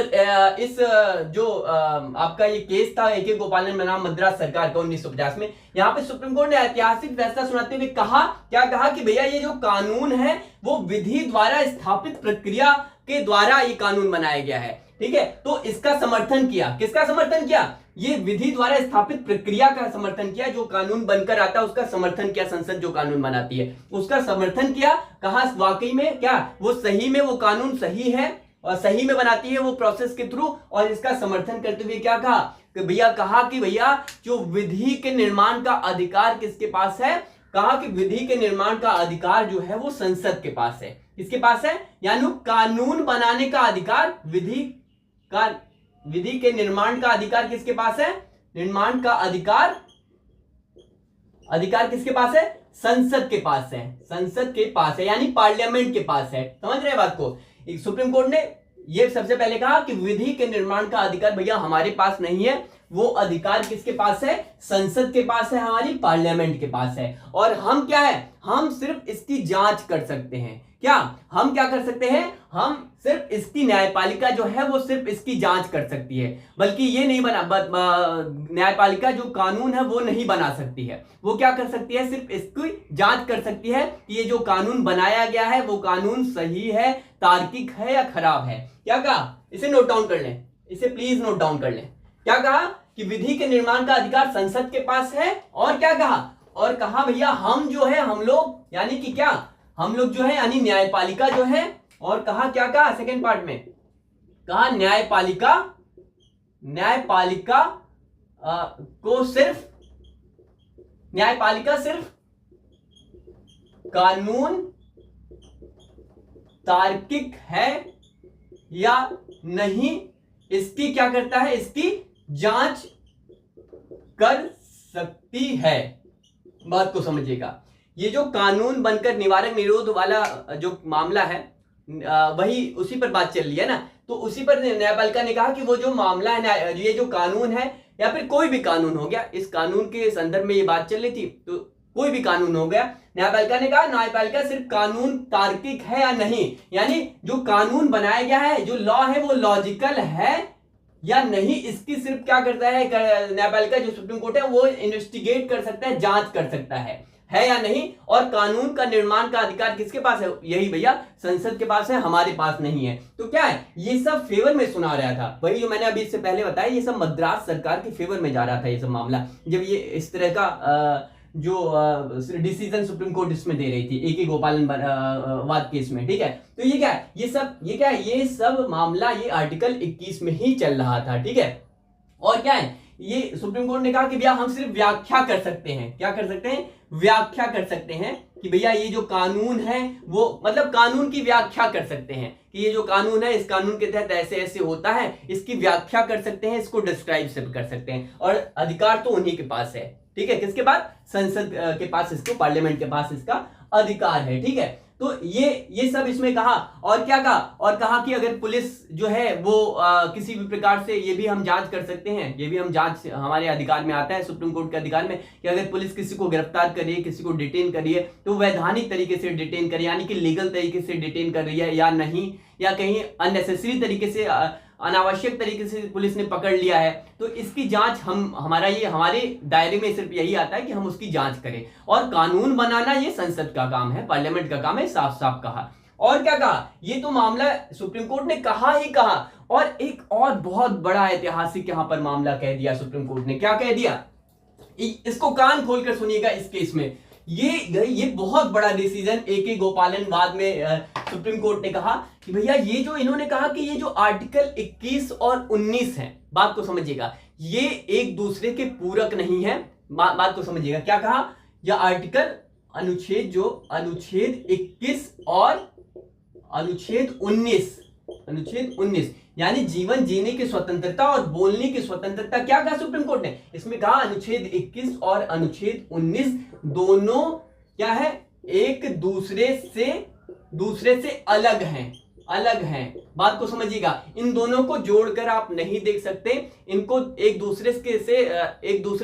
जो आपका ये केस था AK गोपालन बनाम मद्रास सरकार का 1950 में, यहाँ पे सुप्रीम कोर्ट ने ऐतिहासिक फैसला सुनाते हुए कहा, क्या कहा कि भैया ये जो कानून है वो विधि द्वारा स्थापित प्रक्रिया के द्वारा ये कानून बनाया गया है, ठीक है, तो इसका समर्थन किया। किसका समर्थन किया, ये विधि द्वारा स्थापित प्रक्रिया का समर्थन किया, जो कानून बनकर आता है उसका समर्थन किया, संसद जो कानून बनाती है उसका समर्थन किया। कहा वाकई में क्या वो सही में वो कानून सही है और सही में बनाती है वो प्रोसेस के थ्रू, और इसका समर्थन करते हुए क्या कहा कि भैया जो विधि के निर्माण का अधिकार किसके पास है, कहा कि विधि के निर्माण का अधिकार जो है वो संसद के पास है। किसके पास है, यानी कानून बनाने का अधिकार, विधि के निर्माण का अधिकार किसके पास है, निर्माण का अधिकार किसके पास है, संसद के पास है, संसद के पास है, यानी पार्लियामेंट के पास है। समझ रहे बात को, सुप्रीम कोर्ट ने ये सबसे पहले कहा कि विधि के निर्माण का अधिकार भैया हमारे पास नहीं है, वो अधिकार किसके पास है, संसद के पास है, हमारी पार्लियामेंट के पास है, और हम क्या है, हम सिर्फ इसकी जांच कर सकते हैं। क्या हम क्या कर सकते हैं, हम सिर्फ इसकी न्यायपालिका जो है वो सिर्फ इसकी जांच कर सकती है, बल्कि ये नहीं न्यायपालिका जो कानून है वो नहीं बना सकती है, वो क्या कर सकती है, सिर्फ इसकी जांच कर सकती है कि ये जो कानून बनाया गया है वो कानून सही है, तार्किक है या खराब है। क्या कहा, इसे नोट डाउन कर लें, इसे प्लीज नोट डाउन कर लें। क्या कहा कि विधि के निर्माण का अधिकार संसद के पास है, और क्या कहा, और कहा भैया हम जो है, हम लोग यानी कि क्या, हम लोग जो है यानी न्यायपालिका जो है, और कहा क्या कहा सेकेंड पार्ट में, कहा न्यायपालिका को सिर्फ कानून तार्किक है या नहीं, इसकी क्या करता है, इसकी जांच कर सकती है। बात को समझिएगा, ये जो कानून बनकर निवारक निरोध वाला जो मामला है वही उसी पर बात चल रही है ना, तो उसी पर न्यायपालिका ने कहा कि वो जो मामला है, ये जो कानून है या फिर कोई भी कानून हो गया, इस कानून के संदर्भ में ये बात चल रही थी, तो कोई भी कानून हो गया, न्यायपालिका ने कहा न्यायपालिका सिर्फ कानून तार्किक है या नहीं, यानी जो कानून बनाया गया है, जो लॉ है वो लॉजिकल है या नहीं, इसकी सिर्फ क्या करता है न्यायपालिका जो सुप्रीम कोर्ट है वो इन्वेस्टिगेट कर सकता है, जांच कर सकता है या नहीं। और कानून का निर्माण का अधिकार किसके पास है? यही भैया संसद के पास है, हमारे पास नहीं है। तो क्या है, ये सब फेवर में सुना रहा था, वही जो मैंने अभी इससे पहले बताया, ये सब मद्रास सरकार के फेवर में जा रहा था ये सब मामला, जब ये इस तरह का जो डिसीजन सुप्रीम कोर्ट इसमें दे रही थी ए.के. गोपालन वाद केस में। ठीक है, तो ये क्या है, ये सब मामला ये आर्टिकल 21 में ही चल रहा था। ठीक है, और क्या है, ये सुप्रीम कोर्ट ने कहा कि भैया हम सिर्फ व्याख्या कर सकते हैं। क्या कर सकते हैं? व्याख्या कर सकते हैं कि भैया ये जो कानून है वो, मतलब कानून की व्याख्या कर सकते हैं कि ये जो कानून है इस कानून के तहत ऐसे ऐसे होता है, इसकी व्याख्या कर सकते हैं, इसको डिस्क्राइब सिर्फ कर सकते हैं, और अधिकार तो उन्हीं के पास है। ठीक है, किसके पास? संसद के पास, इसको पार्लियामेंट के पास इसका अधिकार है। ठीक है, तो ये सब इसमें कहा। और क्या कहा? और कहा कि अगर पुलिस जो है वो किसी भी प्रकार से, ये भी हम जांच कर सकते हैं, ये भी हम जांच हमारे अधिकार में आता है, सुप्रीम कोर्ट के अधिकार में, कि अगर पुलिस किसी को गिरफ्तार कर रही है, किसी को डिटेन कर रही है, तो वैधानिक तरीके से डिटेन कर, यानी कि लीगल तरीके से डिटेन कर रही है या नहीं, या कहीं अननेसेसरी तरीके से, अनावश्यक तरीके से पुलिस ने पकड़ लिया है, तो इसकी जांच हमारे दायरे में सिर्फ यही आता है कि हम उसकी जांच करें। और कानून बनाना ये संसद का काम है, पार्लियामेंट का काम है, साफ साफ कहा। और क्या कहा? ये तो मामला सुप्रीम कोर्ट ने कहा ही कहा, और एक और बहुत बड़ा ऐतिहासिक यहां पर मामला कह दिया सुप्रीम कोर्ट ने। क्या कह दिया? इसको कान खोलकर सुनिएगा। इस केस में ये बहुत बड़ा डिसीजन ए.के. गोपालन वाद में सुप्रीम कोर्ट ने कहा कि भैया ये जो इन्होंने कहा कि ये जो आर्टिकल 21 और 19 है, बात को समझिएगा, ये एक दूसरे के पूरक नहीं है। बात को समझिएगा, क्या कहा? यह आर्टिकल अनुच्छेद 21 और अनुच्छेद 19 यानी जीवन जीने की स्वतंत्रता और बोलने की स्वतंत्रता, क्या कहा सुप्रीम कोर्ट ने? इसमें कहा अनुच्छेद 21 और अनुच्छेद 19 दोनों क्या है? एक दूसरे से अलग हैं। बात को समझिएगा, इन दोनों को जोड़कर आप नहीं देख सकते, इनको एक दूसरे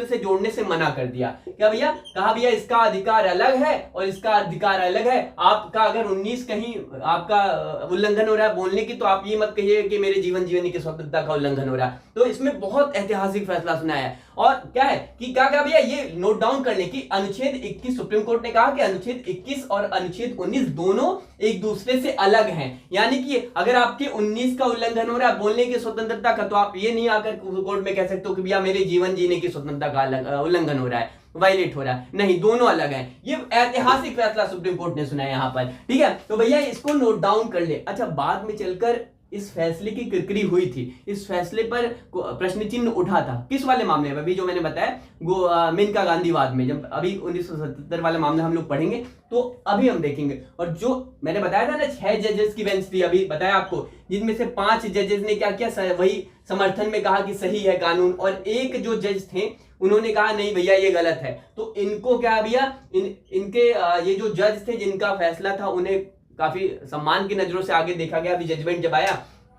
से जोड़ने से मना कर दिया। क्या भैया? कहा भैया इसका अधिकार अलग है और इसका अधिकार अलग है। आपका अगर 19 कहीं आपका उल्लंघन हो रहा है बोलने की, तो आप ये मत कहिए कि मेरे जीवन जीने की स्वतंत्रता का उल्लंघन हो रहा है। तो इसमें बहुत ऐतिहासिक फैसला सुनाया है। और क्या है कि क्या भैया, ये नोट डाउन कर ले कि अनुच्छेद 21, सुप्रीम कोर्ट ने कहा कि अनुच्छेद 21 और अनुच्छेद 19 दोनों एक दूसरे से अलग हैं। यानी कि अगर आपके 19 का उल्लंघन हो रहा है बोलने की स्वतंत्रता का, तो आप ये नहीं आकर कोर्ट में कह सकते हो कि भैया मेरे जीवन जीने की स्वतंत्रता का उल्लंघन हो रहा है, वायलेट हो रहा है। नहीं, दोनों अलग हैं। ये ऐतिहासिक फैसला सुप्रीम कोर्ट ने सुनाया यहाँ पर। ठीक है, तो भैया इसको नोट डाउन कर ले। अच्छा, बाद में चलकर इस फैसले की किरकिरी हुई थी, इस फैसले पर प्रश्न चिन्ह उठा था। किस वाले मामले में? अभी जो मैंने बताया मेनका गांधी वाद में, जब अभी 1977 वाला मामला हम लोग पढ़ेंगे तो अभी हम देखेंगे। और जो मैंने बताया था ना 6 जजेस की बेंच थी, अभी बताया आपको, जिनमें से 5 जजेस ने क्या किया, वही समर्थन में कहा कि सही है कानून, और एक जो जज थे उन्होंने कहा नहीं भैया ये गलत है। तो इनको क्या भैया, इनके ये जो जज थे जिनका फैसला था, उन्हें काफी सम्मान की नजरों से आगे देखा गया। अभी जजमेंट जब आया,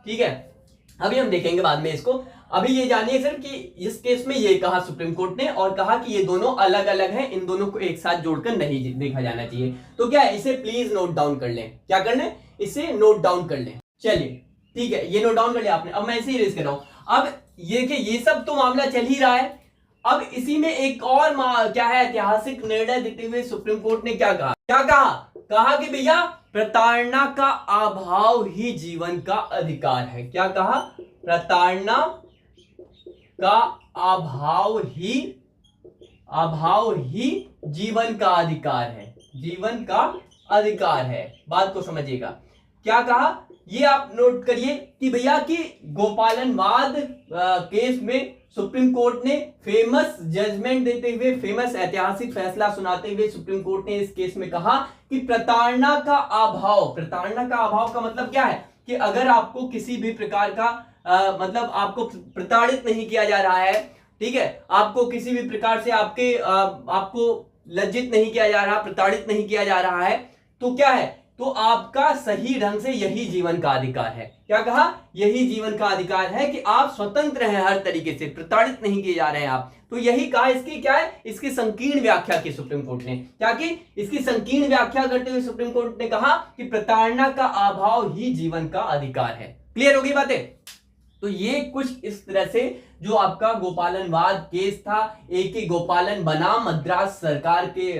ठीक है, अभी हम देखेंगे बाद में इसको। अभी ये जानिए सर कि इस केस में ये कहा सुप्रीम कोर्ट ने, और कहा कि ये दोनों अलग अलग हैं, इन दोनों को एक साथ जोड़कर नहीं देखा जाना चाहिए। तो क्या है, इसे प्लीज नोट डाउन कर लें। क्या कर लें? इसे नोट डाउन कर लें। चलिए ठीक है, ये नोट डाउन कर लिया आपने। अब मैं इसे इरेज कर रहा हूं। अब ये कि ये सब तो मामला चल ही रहा है, अब इसी में एक और क्या है, ऐतिहासिक निर्णय देते हुए सुप्रीम कोर्ट ने क्या कहा कि भैया प्रताड़ना का अभाव ही जीवन का अधिकार है। क्या कहा? प्रताड़ना का अभाव ही जीवन का अधिकार है, जीवन का अधिकार है। बात को समझिएगा, क्या कहा ये आप नोट करिए कि भैया कि गोपालन वाद केस में सुप्रीम कोर्ट ने फेमस जजमेंट देते हुए, फेमस ऐतिहासिक फैसला सुनाते हुए सुप्रीम कोर्ट ने इस केस में कहा कि प्रताड़ना का अभाव का मतलब क्या है कि अगर आपको किसी भी प्रकार का मतलब आपको प्रताड़ित नहीं किया जा रहा है, ठीक है, आपको किसी भी प्रकार से आपको लज्जित नहीं किया जा रहा, प्रताड़ित नहीं किया जा रहा है, तो क्या है, तो आपका सही ढंग से यही जीवन का अधिकार है। क्या कहा? यही जीवन का अधिकार है कि आप स्वतंत्र हैं, हर तरीके से प्रताड़ित नहीं किए जा रहे हैं आप। तो यही कहा। इसकी क्या है, इसकी संकीर्ण व्याख्या की सुप्रीम कोर्ट ने। क्या की? इसकी संकीर्ण व्याख्या करते हुए सुप्रीम कोर्ट ने कहा कि प्रताड़ना का अभाव ही जीवन का अधिकार है। क्लियर होगी बातें? तो ये कुछ इस तरह से जो आपका गोपालनवाद केस था, A.K. गोपालन बनाम मद्रास सरकार के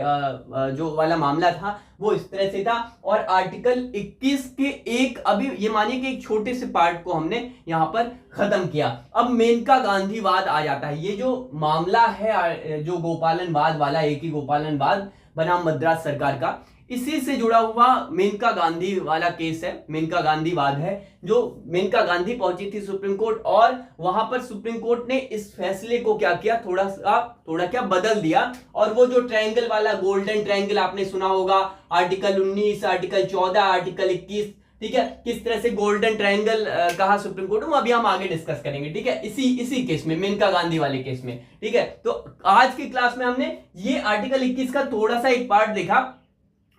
जो वाला मामला था वो इस तरह से था। और आर्टिकल 21 के एक, अभी ये मानिए कि एक छोटे से पार्ट को हमने यहां पर खत्म किया। अब मेनका गांधीवाद आ जाता है। ये जो मामला है जो गोपालनवाद वाला, A.K. गोपालनवाद बनाम मद्रास सरकार का, इसी से जुड़ा हुआ मेनका गांधी वाला केस है, मेनका गांधीवाद है। जो मेनका गांधी पहुंची थी सुप्रीम कोर्ट, और वहां पर सुप्रीम कोर्ट ने इस फैसले को क्या किया, थोड़ा क्या बदल दिया। और वो जो ट्रायंगल वाला, गोल्डन ट्रायंगल आपने सुना होगा, आर्टिकल 19, आर्टिकल 14, आर्टिकल 21, ठीक है, किस तरह से गोल्डन ट्रायंगल कहा सुप्रीम कोर्ट में, अभी हम आगे डिस्कस करेंगे, ठीक है, इसी केस में, मेनका गांधी वाले केस में, ठीक है। तो आज की क्लास में हमने ये आर्टिकल 21 का थोड़ा सा एक पार्ट देखा,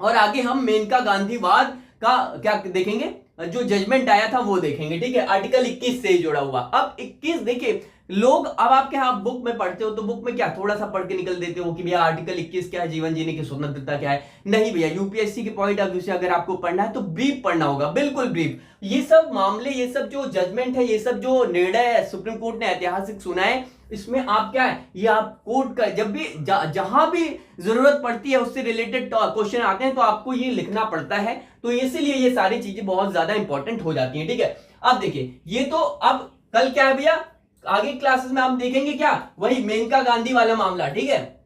और आगे हम मेनका गांधीवाद का क्या देखेंगे, जो जजमेंट आया था वो देखेंगे, ठीक है, आर्टिकल 21 से जुड़ा हुआ। अब 21 देखिए, लोग अब आपके आप बुक में पढ़ते हो तो बुक में क्या थोड़ा सा पढ़ के निकल देते हो कि भैया आर्टिकल 21 क्या है, जीवन जीने की स्वतंत्रता क्या है। नहीं भैया, यूपीएससी के पॉइंट ऑफ व्यू से अगर आपको पढ़ना है तो ब्रीफ पढ़ना होगा, बिल्कुल ब्रीफ। ये सब मामले, ये सब जो जजमेंट है, ये सब जो निर्णय सुप्रीम कोर्ट ने ऐतिहासिक सुना है, इसमें आप क्या है, ये आप कोर्ट का जब भी जहां भी जरूरत पड़ती है उससे रिलेटेड क्वेश्चन आते हैं तो आपको ये लिखना पड़ता है। तो इसीलिए ये सारी चीजें बहुत ज्यादा इंपॉर्टेंट हो जाती हैं, ठीक है। अब देखिए, ये तो अब कल क्या है भैया, आगे क्लासेस में हम देखेंगे क्या, वही मेनका गांधी वाला मामला, ठीक है।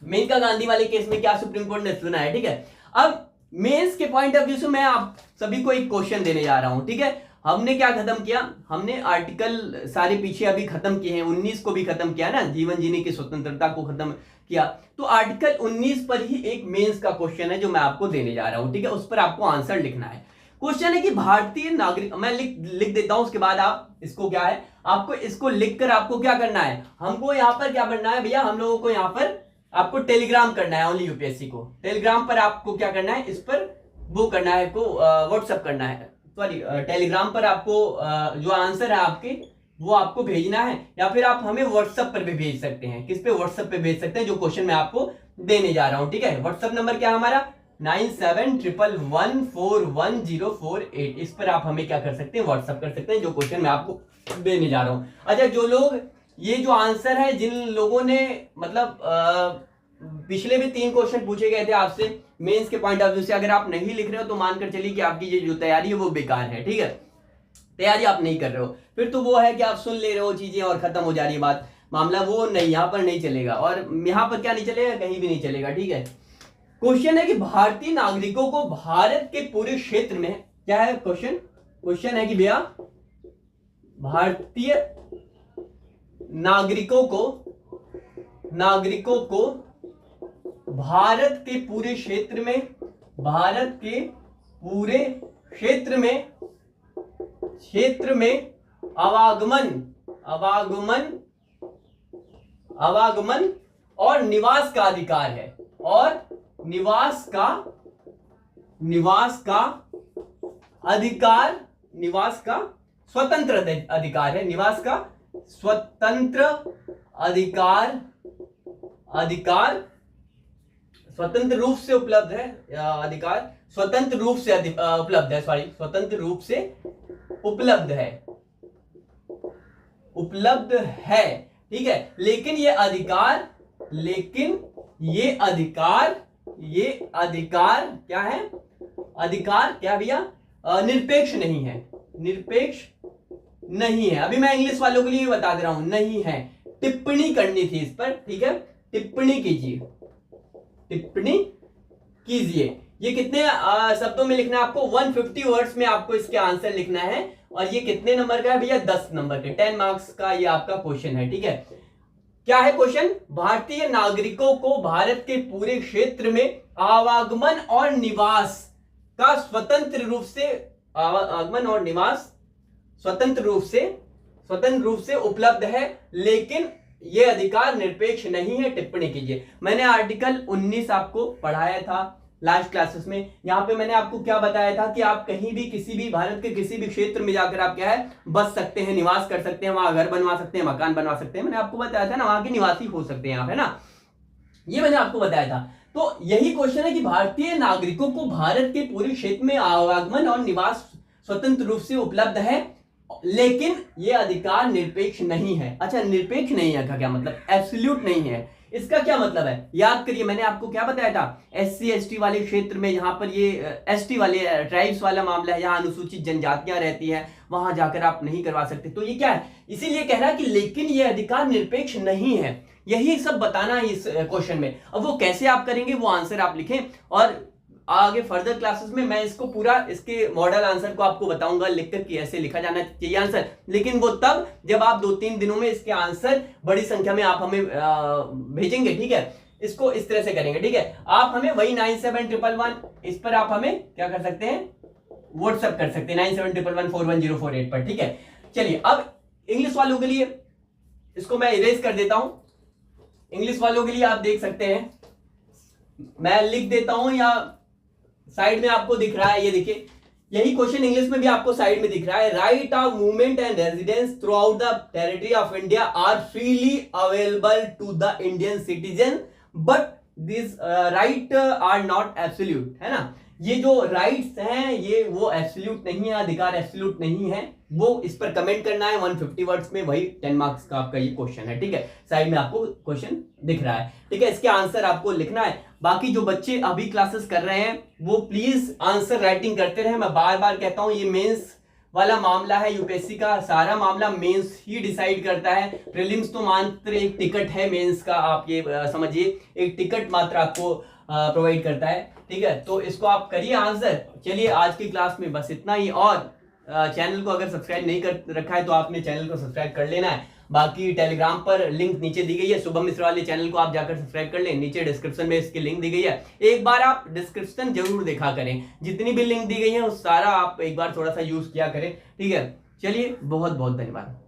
मेनका गांधी वाले केस में क्या सुप्रीम कोर्ट ने सुना है, ठीक है। अब मेंस के पॉइंट ऑफ व्यू से मैं आप सभी को एक क्वेश्चन देने जा रहा हूं, ठीक है। हमने क्या खत्म किया, हमने आर्टिकल सारे पीछे अभी खत्म किए हैं, 19 को भी खत्म किया ना, जीवन जीने की स्वतंत्रता को खत्म किया। तो आर्टिकल 19 पर ही एक मेंस का क्वेश्चन है जो मैं आपको देने जा रहा हूं, ठीक है। उस पर आपको आंसर लिखना है। क्वेश्चन है कि भारतीय नागरिक, मैं लिख देता हूं, उसके बाद आप इसको क्या है, आपको इसको लिखकर आपको क्या करना है, हमको यहां पर क्या करना है भैया, हम लोगों को यहां पर आपको टेलीग्राम करना है, ओनली यूपीएससी को टेलीग्राम पर आपको क्या करना है, इस पर वो करना है, को व्हाट्सएप करना है, सॉरी टेलीग्राम पर आपको जो आंसर है आपके वो आपको भेजना है, या फिर आप हमें व्हाट्सएप पर भी भेज सकते हैं। किस पे, व्हाट्सएप पे भेज सकते हैं जो क्वेश्चन मैं आपको देने जा रहा हूं, ठीक है। व्हाट्सएप नंबर क्या है हमारा, 9711141048। इस पर आप हमें क्या कर सकते हैं, व्हाट्सएप कर सकते हैं जो क्वेश्चन मैं आपको देने जा रहा हूं। अच्छा, जो लोग ये जो आंसर है, जिन लोगों ने मतलब पिछले भी 3 क्वेश्चन पूछे गए थे आपसे मेंस के पॉइंट ऑफ व्यू से, अगर आप नहीं लिख रहे हो तो मानकर चलिए कि आपकी ये जो तैयारी है वो बेकार है, ठीक है। तैयारी आप नहीं कर रहे हो, फिर तो वो है कि आप सुन ले रहे हो चीजें और खत्म हो जा रही है बात, मामला वो नहीं, यहां पर नहीं चलेगा। और यहां पर क्या नहीं चलेगा, कहीं भी नहीं चलेगा, ठीक है। क्वेश्चन है कि भारतीय नागरिकों को भारत के पूरे क्षेत्र में, क्या है क्वेश्चन, क्वेश्चन है कि भैया भारतीय नागरिकों को भारत के पूरे क्षेत्र में, भारत के पूरे क्षेत्र में आवागमन और निवास का अधिकार है, और निवास का स्वतंत्र अधिकार है, निवास का स्वतंत्र अधिकार स्वतंत्र रूप से उपलब्ध है, अधिकार स्वतंत्र रूप से उपलब्ध है, सॉरी स्वतंत्र रूप से उपलब्ध है, ठीक है। लेकिन ये अधिकार क्या है, अधिकार क्या भैया, निरपेक्ष नहीं है। अभी मैं इंग्लिश वालों के लिए बता दे रहा हूं, नहीं है, टिप्पणी करनी थी इस पर, ठीक है, टिप्पणी कीजिए। ये कितने शब्दों में लिखना है आपको, 150 वर्ड्स में आपको इसके आंसर लिखना है। और ये कितने नंबर का है भैया, 10 नंबर के, 10 मार्क्स का ये आपका क्वेश्चन है, ठीक है। क्या है क्वेश्चन, भारतीय नागरिकों को भारत के पूरे क्षेत्र में आवागमन और निवास का स्वतंत्र रूप से उपलब्ध है, लेकिन यह अधिकार निरपेक्ष नहीं है, टिप्पणी कीजिए। मैंने आर्टिकल 19 आपको पढ़ाया था लास्ट क्लासेस में। यहां पे मैंने आपको क्या बताया था कि आप कहीं भी, किसी भी भारत के किसी भी क्षेत्र में जाकर आप क्या है, बस सकते हैं, निवास कर सकते हैं, वहां घर बनवा सकते हैं, मकान बनवा सकते हैं। मैंने आपको बताया था ना, वहां के निवासी हो सकते हैं आप, है ना, ये मैंने आपको बताया था। तो यही क्वेश्चन है कि भारतीय नागरिकों को भारत के पूरे क्षेत्र में आवागमन और निवास स्वतंत्र रूप से उपलब्ध है, लेकिन ये अधिकार निरपेक्ष नहीं है। अच्छा, निरपेक्ष नहीं है का क्या मतलब? एब्सोल्यूट नहीं है। इसका क्या मतलब है? याद करिए, मैंने आपको क्या बताया था, SC ST वाले क्षेत्र में, यहाँ पर ये ST वाले ट्राइब्स वाला मामला है, यहाँ अनुसूचित जनजातियां रहती हैं, वहां जाकर आप नहीं करवा सकते। तो ये क्या है? इसीलिए कह रहा है कि लेकिन ये अधिकार निरपेक्ष नहीं है, यही सब बताना है इस क्वेश्चन में। अब वो कैसे आप करेंगे, वो आंसर आप लिखें, और आगे फर्दर क्लासेस में मैं इसको पूरा, इसके मॉडल आंसर को आपको बताऊंगा लिखकर कि ऐसे लिखा जाना चाहिए आंसर। लेकिन वो तब जब आप 2-3 दिनों में इसके आंसर बड़ी संख्या में आप हमें भेजेंगे, ठीक है। इसको इस तरह से करेंगे, ठीक है। आप हमें वही 9711 इस पर आप हमें क्या कर सकते हैं, व्हाट्सएप कर सकते हैं 9711411048 पर, ठीक है। चलिए, अब इंग्लिश वालों के लिए इसको मैं इरेज कर देता हूं। इंग्लिश वालों के लिए आप देख सकते हैं, मैं लिख देता हूं, या साइड में आपको दिख रहा है, ये देखिए, यही क्वेश्चन इंग्लिश में भी आपको साइड में दिख रहा है। Right of movement and residence throughout the territory of India are freely available to the Indian citizen, but this right are not absolute, है ना। ये जो राइट्स हैं ये वो एब्सोल्यूट नहीं है, अधिकार एब्सोल्यूट नहीं है। वो इस पर कमेंट करना है 150 वर्ड्स में, वही 10 मार्क्स का आपका ये क्वेश्चन है, ठीक है। साइड में आपको क्वेश्चन दिख रहा है, ठीक है। इसके आंसर आपको लिखना है। बाकी जो बच्चे अभी क्लासेस कर रहे हैं वो प्लीज आंसर राइटिंग करते रहे। मैं बार बार कहता हूं, ये मेंस वाला मामला है, यूपीएससी का सारा मामला मेंस ही डिसाइड करता है। प्रीलिम्स तो मात्र एक टिकट है, मेंस का आप ये समझिए एक टिकट मात्र आपको प्रोवाइड करता है, ठीक है। तो इसको आप करिए आंसर। चलिए, आज की क्लास में बस इतना ही, और चैनल को अगर सब्सक्राइब नहीं कर रखा है तो आपने चैनल को सब्सक्राइब कर लेना है। बाकी टेलीग्राम पर लिंक नीचे दी गई है, शुभम मिश्रा वाले चैनल को आप जाकर सब्सक्राइब कर लें, नीचे डिस्क्रिप्शन में इसकी लिंक दी गई है। एक बार आप डिस्क्रिप्शन जरूर देखा करें, जितनी भी लिंक दी गई है उस सारा आप एक बार थोड़ा सा यूज किया करें, ठीक है। चलिए, बहुत बहुत धन्यवाद।